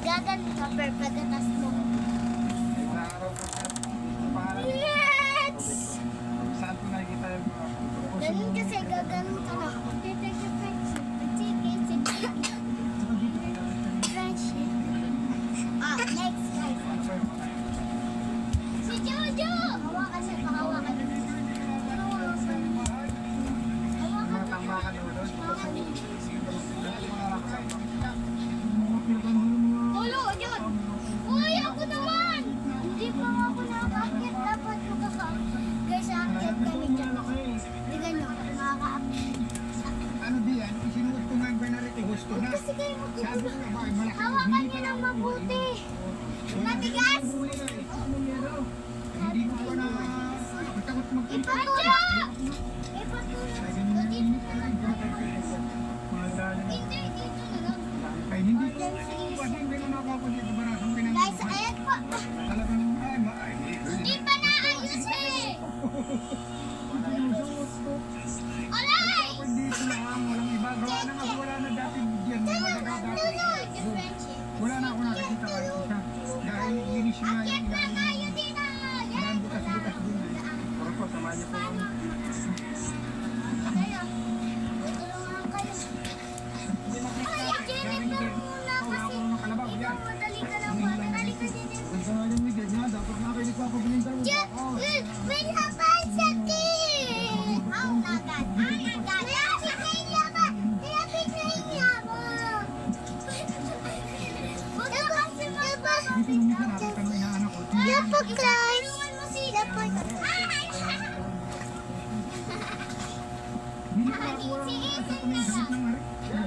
Gagaling ka, per, pagkatas mo. Araw ko siya. Parang Let's! saan ko nakikita yung mga Ganun kasi, gagaling ka na. Tita sa friendship. Sige. Friendship. Next, guys. Si Jojo! Hawakan siya, pahawakan. mga tambakan mo doon. Ulo, yun! Uy, ako naman! Hindi pa nga ako nakakakit. Dapat makaka-akit. Guys, akit kami dyan. Tignan nyo, makaka-akit. Ano di yan? Isinuot ko nga yung Benarito. Gusto na. Kasi kayo Sabi ko na ba, malaki. hawakan nyo ng mabuti. Matigas! Hindi mo ko na takot magpunta. Ipatulak! Ipatulak! O, dito na lang. Hindi, dito na lang. Ay, hindi ko. Kasi hindi na ako dito. Barasang pinag- Guys, ayan po. Talagang, ay, Hindi pa naayos eh! Alay! Ako dito lang, walang iba. Gawa na nga, wala na dati dyan. Wala na ako nakikita kahit isa. Dahil linis na Akyat yung na ilalim. tayo din ah! Yan! Yan, bukas-bukas din. Pero po, samahan niyo po kami. Kayo, tutulungan kayo. Ay, Jennifer muna kasi ikaw madali ka lang ba? Madali ka din. Gusto nga yung Miguel niya, dapat nakinig pa ako binintar mo. May laban sa team! Ang lagan! Ang lagan! Lapit na yung laban! Lapit na yung laban! Huwag na kasi Dito nung minsan nakita ng inaanak ko. Napag-cry!